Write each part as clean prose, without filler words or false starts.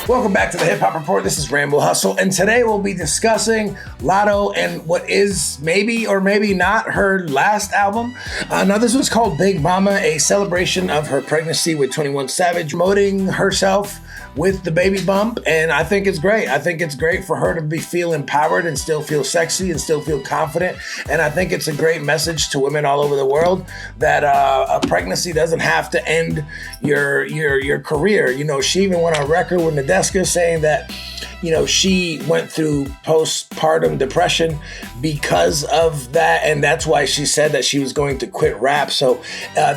Welcome back to the Hip Hop Report. This is Rambo Hustle, and today we'll be discussing Latto and what is maybe or maybe not her last album. Now, this was called Big Mama, a celebration of her pregnancy with 21 Savage, promoting herself with the baby bump, and I think it's great. I think it's great for her to feel empowered and still feel sexy and still feel confident, and I think it's a great message to women all over the world that a pregnancy doesn't have to end your career. You know, she even went on record with Nadeska saying that, you know, she went through postpartum depression because of that, and that's why she said that she was going to quit rap. So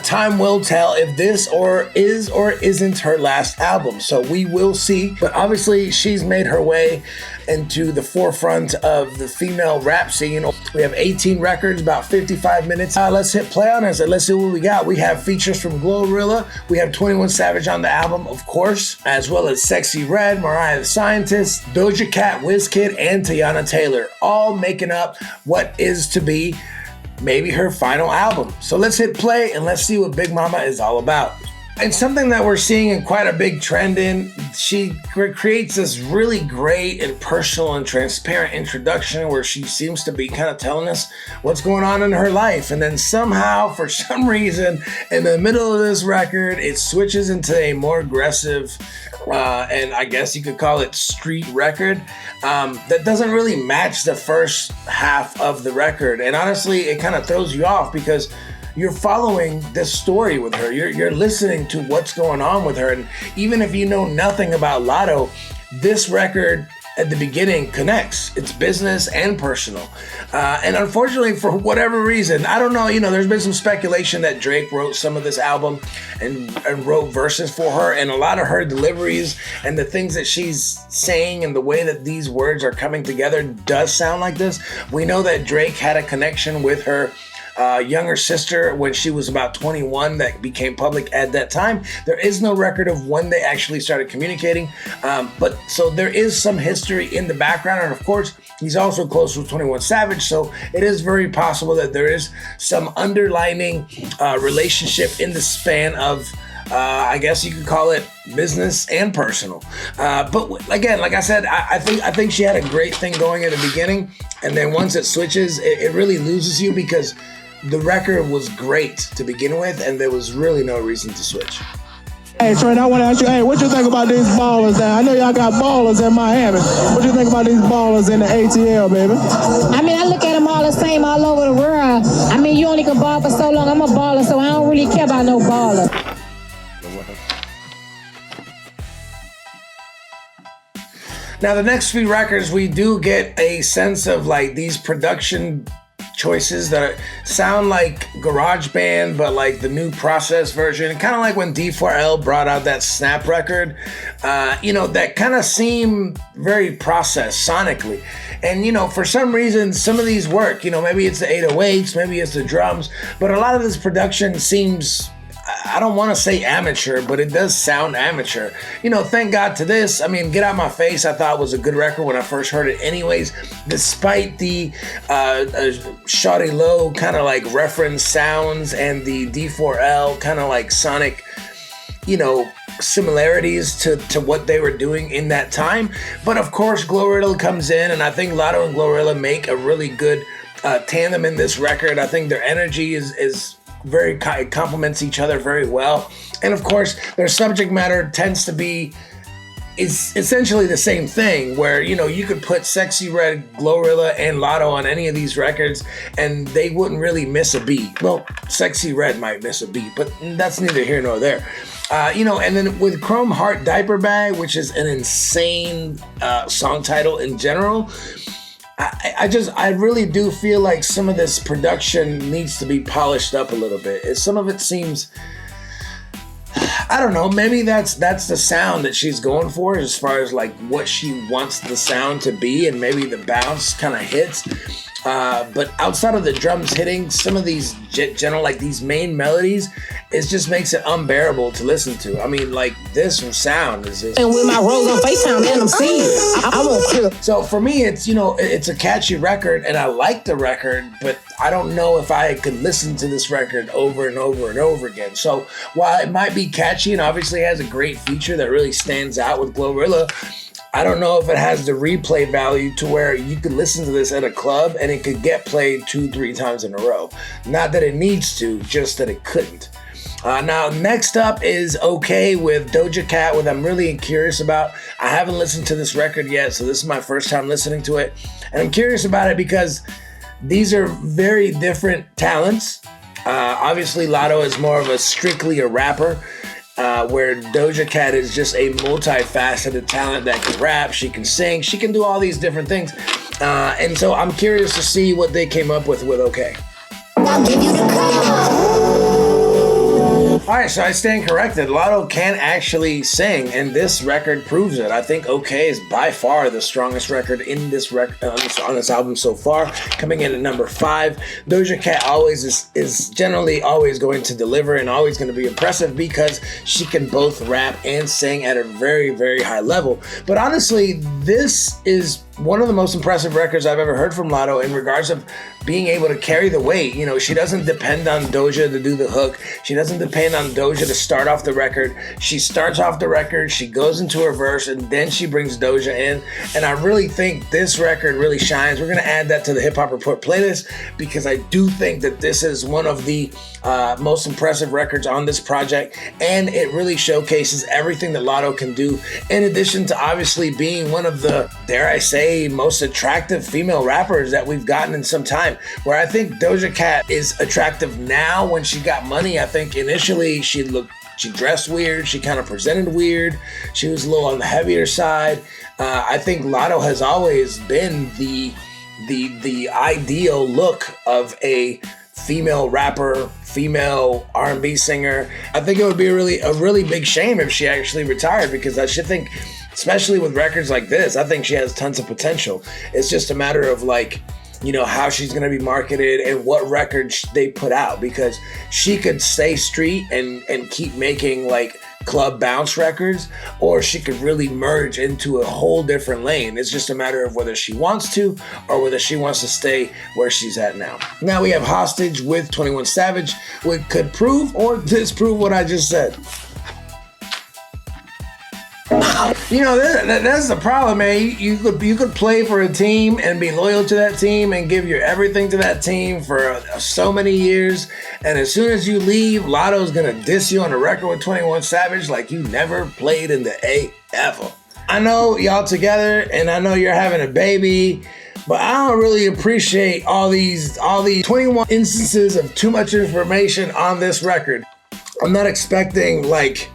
time will tell if this is or isn't her last album. So we will see. But obviously, she's made her way into the forefront of the female rap scene. We have 18 records, about 55 minutes. Let's hit play on this and let's see what we got. We have features from Glorilla. We have 21 Savage on the album, of course, as well as Sexy Red, Mariah the Scientist, Doja Cat, WizKid, and Teyana Taylor, all making up what is to be maybe her final album. So let's hit play and let's see what Big Mama is all about. And something that we're seeing in quite a big trend in, she creates this really great and personal and transparent introduction where she seems to be kind of telling us what's going on in her life. And then somehow, for some reason, in the middle of this record, it switches into a more aggressive, and I guess you could call it street record, that doesn't really match the first half of the record. And honestly, it kind of throws you off because you're following this story with her. You're listening to what's going on with her. And even if you know nothing about Latto, this record at the beginning connects. It's business and personal. And unfortunately, for whatever reason, I don't know, there's been some speculation that Drake wrote some of this album and wrote verses for her, and a lot of her deliveries and the things that she's saying and the way that these words are coming together does sound like this. We know that Drake had a connection with her younger sister when she was about 21 that became public at that time. There is no record of when they actually started communicating, but so there is some history in the background, and of course he's also close with 21 Savage, so it is very possible that there is some underlining relationship in the span of I guess you could call it business and personal. But again, like I said, I think she had a great thing going at the beginning, and then once it switches, it really loses you because the record was great to begin with, and there was really no reason to switch. Hey, Trent, I want to ask you, what you think about these ballers? I know y'all got ballers in Miami. What you think about these ballers in the ATL, baby? I mean, I look at them all the same all over the world. I mean, you only can ball for so long. I'm a baller, so I don't really care about no baller. Now, the next few records, we do get a sense of like these production choices that sound like GarageBand, but like the new process version, kind of like when D4L brought out that Snap record, that kind of seem very processed sonically. And, for some reason, some of these work, maybe it's the 808s, maybe it's the drums, but a lot of this production seems, I don't want to say amateur, but it does sound amateur. Thank God to this. I mean, Get Out My Face, I thought was a good record when I first heard it anyways, despite the Shawty Low kind of like reference sounds and the D4L kind of like sonic, similarities to what they were doing in that time. But of course, Glorilla comes in, and I think Latto and Glorilla make a really good tandem in this record. I think their energy is very, it complements each other very well. And of course, their subject matter tends to be is essentially the same thing, where you could put Sexy Red, Glorilla, and Latto on any of these records and they wouldn't really miss a beat. Well, Sexy Red might miss a beat, but that's neither here nor there. And then with Chrome Heart Diaper Bag, which is an insane song title in general, I really do feel like some of this production needs to be polished up a little bit. Some of it seems, I don't know, maybe that's the sound that she's going for as far as like what she wants the sound to be, and maybe the bounce kind of hits. But outside of the drums hitting, some of these general, like these main melodies, it just makes it unbearable to listen to. I mean, like this sound is just. And with my rose on FaceTime, let them see it. I won't clear. So for me, it's, you know, it's a catchy record and I like the record, but I don't know if I could listen to this record over and over and over again. So while it might be catchy and obviously has a great feature that really stands out with Glorilla, I don't know if it has the replay value to where you could listen to this at a club and it could get played 2-3 times in a row. Not that it needs to, just that it couldn't. Now, next up is Okay with Doja Cat, what I'm really curious about. I haven't listened to this record yet, so this is my first time listening to it. And I'm curious about it because these are very different talents. Obviously, Latto is more of strictly a rapper. Where Doja Cat is just a multifaceted talent that can rap, she can sing, she can do all these different things. And so I'm curious to see what they came up with Okay. I'll give you the call. All right, so I stand corrected. Latto can actually sing, and this record proves it. I think Okay is by far the strongest record in this on this album so far, coming in at number 5. Doja Cat always is generally always going to deliver and always going to be impressive because she can both rap and sing at a very, very high level. But honestly, this is one of the most impressive records I've ever heard from Latto in regards of being able to carry the weight. You know, she doesn't depend on Doja to do the hook. She doesn't depend on Doja to start off the record. She starts off the record, she goes into her verse, and then she brings Doja in. And I really think this record really shines. We're going to add that to the Hip Hop Report playlist because I do think that this is one of the most impressive records on this project. And it really showcases everything that Latto can do, in addition to obviously being one of the, dare I say, most attractive female rappers that we've gotten in some time. Where I think Doja Cat is attractive now. When she got money, I think initially she dressed weird, she kind of presented weird, she was a little on the heavier side. I think Latto has always been the ideal look of a female rapper, female R&B singer. I think it would be a really big shame if she actually retired, because I should think, especially with records like this, I think she has tons of potential. It's just a matter of, like, you know, how she's going to be marketed and what records they put out, because she could stay street and keep making like club bounce records, or she could really merge into a whole different lane. It's just a matter of whether she wants to or whether she wants to stay where she's at now. Now we have Hostage with 21 Savage, which could prove or disprove what I just said. You know, that's the problem, man. You could play for a team and be loyal to that team and give your everything to that team for so many years, and as soon as you leave, Latto's gonna diss you on a record with 21 Savage like you never played in the A ever. I know y'all together, and I know you're having a baby, but I don't really appreciate all these 21 instances of too much information on this record. I'm not expecting like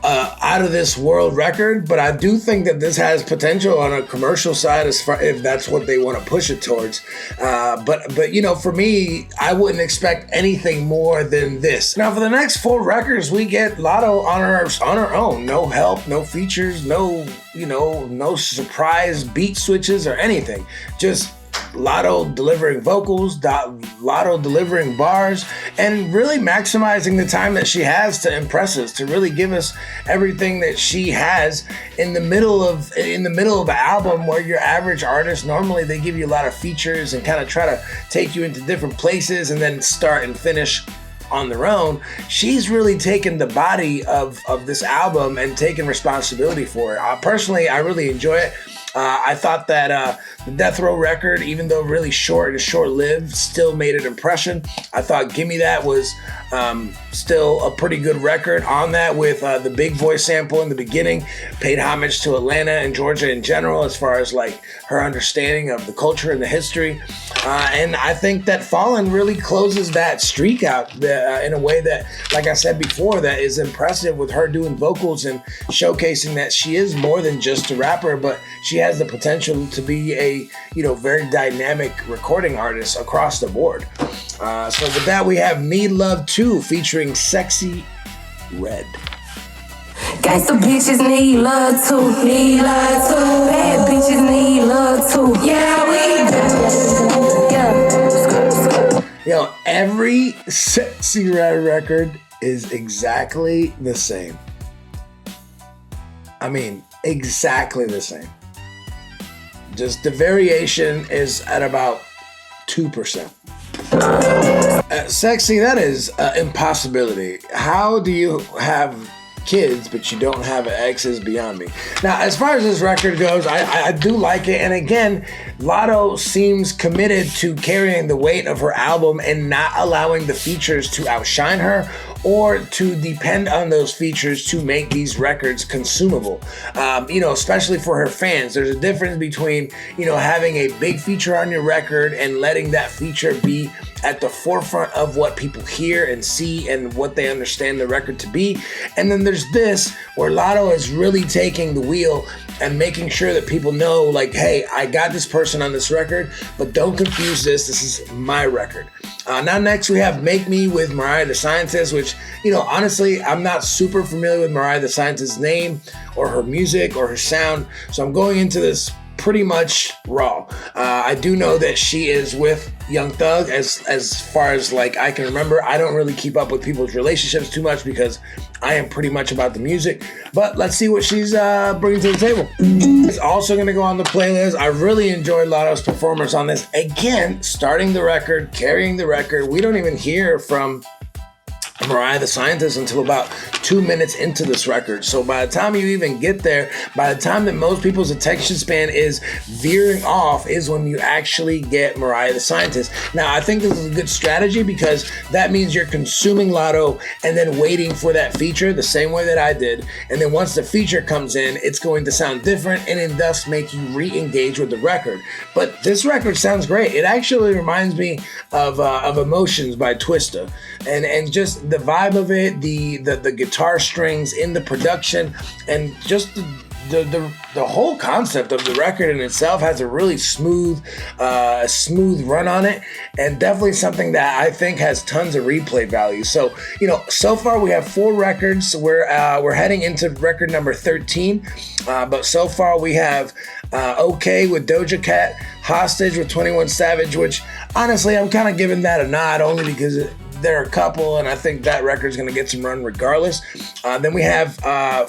out of this world record, but I do think that this has potential on a commercial side, as far if that's what they want to push it towards. But you know, for me, I wouldn't expect anything more than this. Now, for the next 4 records, we get Latto on her own. No help, no features, no surprise beat switches or anything. Just Latto delivering vocals, Latto delivering bars, and really maximizing the time that she has to impress us, to really give us everything that she has in the middle of an album where your average artist, normally they give you a lot of features and kind of try to take you into different places and then start and finish on their own. She's really taken the body of this album and taken responsibility for it. Personally, I really enjoy it. I thought that the Death Row record, even though really short and short-lived, still made an impression. I thought Gimme That was still a pretty good record on that, with the big voice sample in the beginning. Paid homage to Atlanta and Georgia in general, as far as like her understanding of the culture and the history. And I think that Fallen really closes that streak out in a way that, like I said before, that is impressive, with her doing vocals and showcasing that she is more than just a rapper, but she has the potential to be a very dynamic recording artist across the board. So with that, we have Need Love 2 featuring Sexy Redd. Got some bitches need love too, need love too. Bad bitches need love too. Yeah, we do. Yeah. Yo, every Sexy Red record is exactly the same. I mean, exactly the same. Just the variation is at about 2%. Sexy, that is an impossibility. How do you have kids but you don't have an ex is beyond me. Now, as far as this record goes, I do like it. And again, Latto seems committed to carrying the weight of her album and not allowing the features to outshine her or to depend on those features to make these records consumable. Especially for her fans. There's a difference between, having a big feature on your record and letting that feature be at the forefront of what people hear and see and what they understand the record to be. And then there's this, where Latto is really taking the wheel and making sure that people know, like, hey, I got this person on this record, but don't confuse this. This is my record. Now next we have Make Me with Mariah the Scientist, which, honestly, I'm not super familiar with Mariah the Scientist's name or her music or her sound. So I'm going into this pretty much raw. I do know that she is with Young Thug as far as like I can remember. I don't really keep up with people's relationships too much because I am pretty much about the music. But let's see what she's bringing to the table. It's also going to go on the playlist. I really enjoyed Latto's performance on this. Again, starting the record, carrying the record. We don't even hear from Mariah the Scientist until about 2 minutes into this record. So by the time you even get there, by the time that most people's attention span is veering off is when you actually get Mariah the Scientist. Now, I think this is a good strategy because that means you're consuming Latto and then waiting for that feature the same way that I did. And then once the feature comes in, it's going to sound different and then thus make you re-engage with the record. But this record sounds great. It actually reminds me of Emotions by Twista. And just the vibe of it, the guitar strings in the production, and just the whole concept of the record in itself has a really smooth run on it, and definitely something that I think has tons of replay value. So, so far we have 4 records. We're heading into record number 13, but so far we have OK with Doja Cat, Hostage with 21 Savage, which honestly I'm kind of giving that a nod only because there are a couple, and I think that record's going to get some run regardless. Then we have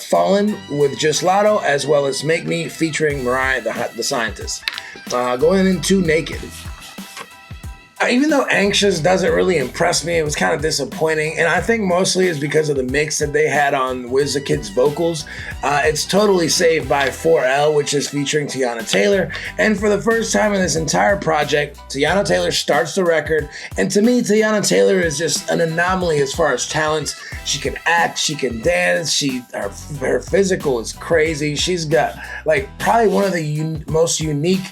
Fallen with just Latto, as well as Make Me featuring Mariah the Scientist. Going into Naked. Even though Anxious doesn't really impress me, it was kind of disappointing, and I think mostly is because of the mix that they had on WizKid's vocals. It's totally saved by 4L, which is featuring Teyana Taylor, and for the first time in this entire project, Teyana Taylor starts the record, and to me, Teyana Taylor is just an anomaly as far as talents. She can act, she can dance, her physical is crazy. She's got like probably one of the most unique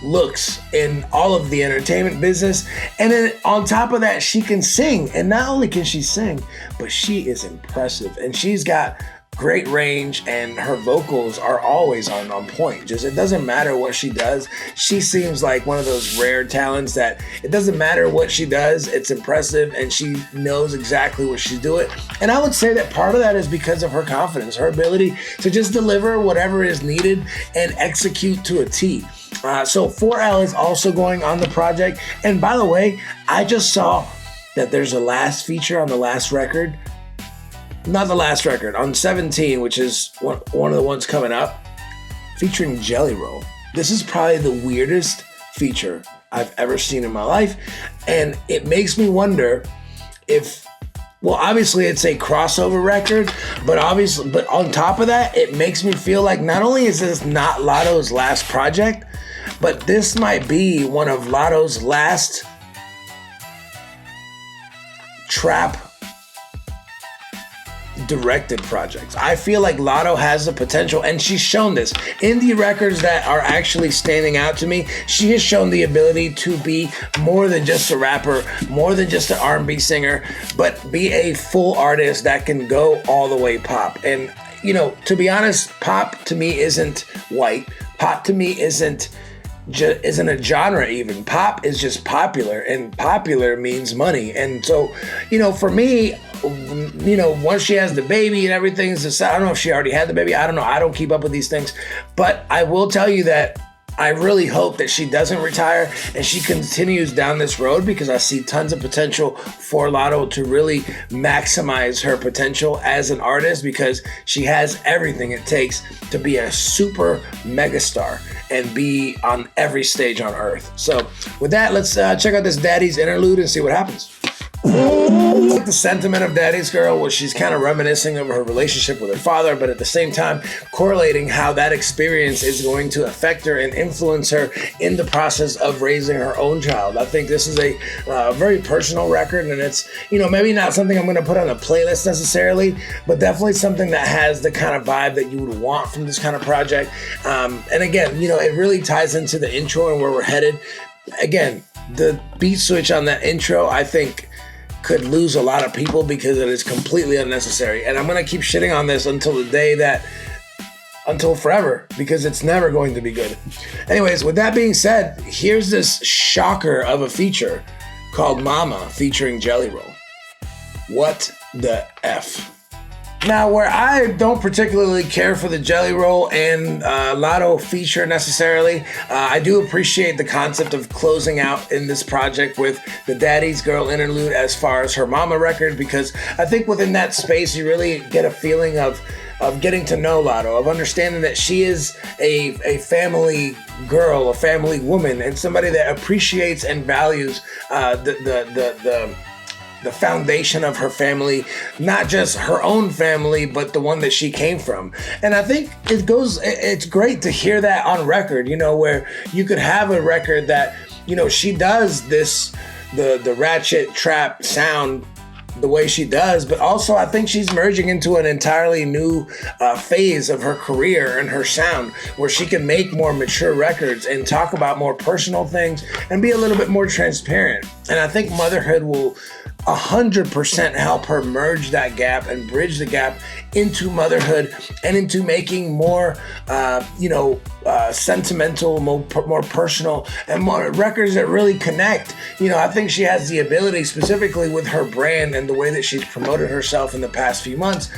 looks in all of the entertainment business, and then on top of that she can sing, and not only can she sing, but she is impressive, and she's got great range, and her vocals are always on point. Just it doesn't matter what she does. She seems like one of those rare talents that it doesn't matter what she does, it's impressive, and she knows exactly what she's doing. And I would say that part of that is because of her confidence, her ability to just deliver whatever is needed and execute to a T. So 4L is also going on the project. And by the way, I just saw that there's a last feature on the last record. Not the last record, on 17, which is one of the ones coming up, featuring Jelly Roll. This is probably the weirdest feature I've ever seen in my life. And it makes me wonder if, well, obviously it's a crossover record, but on top of that, it makes me feel like not only is this not Latto's last project, but this might be one of Latto's last trap directed projects. I feel like Latto has the potential, and she's shown this. Indie records that are actually standing out to me, she has shown the ability to be more than just a rapper, more than just an R&B singer, but be a full artist that can go all the way pop. And, to be honest, pop to me isn't white. Pop to me isn't a genre even. Pop is just popular, and popular means money. And so, for me, once she has the baby and everything's, I don't know if she already had the baby. I don't know. I don't keep up with these things. But I will tell you that I really hope that she doesn't retire and she continues down this road, because I see tons of potential for Latto to really maximize her potential as an artist, because she has everything it takes to be a super megastar and be on every stage on earth. So with that, let's check out this Daddy's interlude and see what happens. The sentiment of Daddy's Girl was she's kind of reminiscing of her relationship with her father, but at the same time correlating how that experience is going to affect her and influence her in the process of raising her own child. I think this is a very personal record, and it's, you know, maybe not something I'm going to put on a playlist necessarily, but definitely something that has the kind of vibe that you would want from this kind of project. And again, you know, it really ties into the intro and where we're headed. Again, the beat switch on that intro, I think, could lose a lot of people because it is completely unnecessary. And I'm going to keep shitting on this until forever, because it's never going to be good. Anyways, with that being said, here's this shocker of a feature called Mama featuring Jelly Roll. What the F? Now, where I don't particularly care for the Jelly Roll and Latto feature necessarily, I do appreciate the concept of closing out in this project with the Daddy's Girl interlude as far as her Mama record, because I think within that space you really get a feeling of getting to know Latto, of understanding that she is a family girl, a family woman, and somebody that appreciates and values the foundation of her family, not just her own family, but the one that she came from. And I think it's great to hear that on record, you know, where you could have a record that, you know, she does the ratchet trap sound the way she does, but also I think she's merging into an entirely new phase of her career and her sound, where she can make more mature records and talk about more personal things and be a little bit more transparent. And I think motherhood will 100% help her merge that gap and bridge the gap into motherhood and into making more, sentimental, more personal, and more records that really connect. You know, I think she has the ability, specifically with her brand and the way that she's promoted herself in the past few months,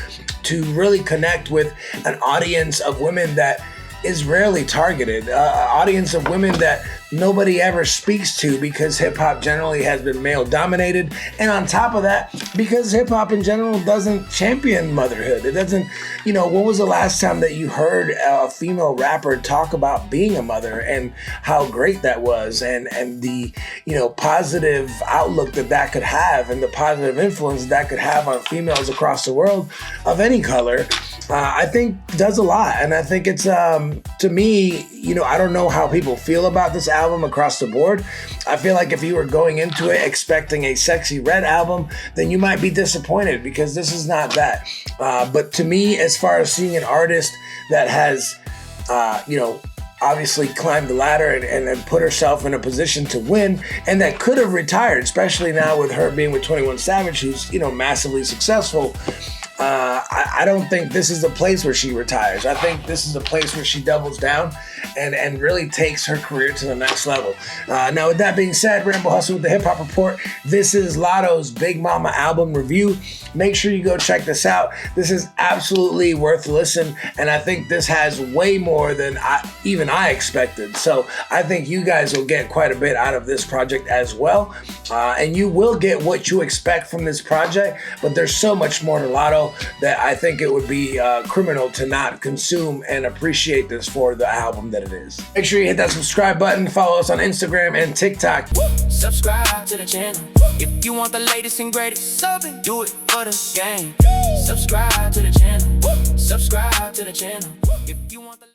to really connect with an audience of women that is rarely targeted, audience of women that nobody ever speaks to, because hip-hop generally has been male-dominated, and on top of that, because hip-hop in general doesn't champion motherhood. It doesn't, you know, when was the last time that you heard a female rapper talk about being a mother and how great that was, and the, you know, positive outlook that could have, and the positive influence that could have on females across the world of any color. I think does a lot. And I think it's, to me, you know, I don't know how people feel about this album across the board. I feel like if you were going into it expecting a Sexy Red album, then you might be disappointed, because this is not that. But to me, as far as seeing an artist that has, obviously climbed the ladder and put herself in a position to win, and that could have retired, especially now with her being with 21 Savage, who's, you know, massively successful. I don't think this is the place where she retires. I think this is the place where she doubles down and really takes her career to the next level. Now, with that being said, Rambo Hustle with the Hip Hop Report. This is Latto's Big Mama album review. Make sure you go check this out. This is absolutely worth a listen, and I think this has way more than even I expected. So I think you guys will get quite a bit out of this project as well, and you will get what you expect from this project, but there's so much more to Latto that I think it would be criminal to not consume and appreciate this for the album that it is. Make sure you hit that subscribe button, follow us on Instagram and TikTok. Subscribe to the channel if you want the latest and greatest. Do it for the game. Subscribe to the channel. Subscribe to the channel if you want the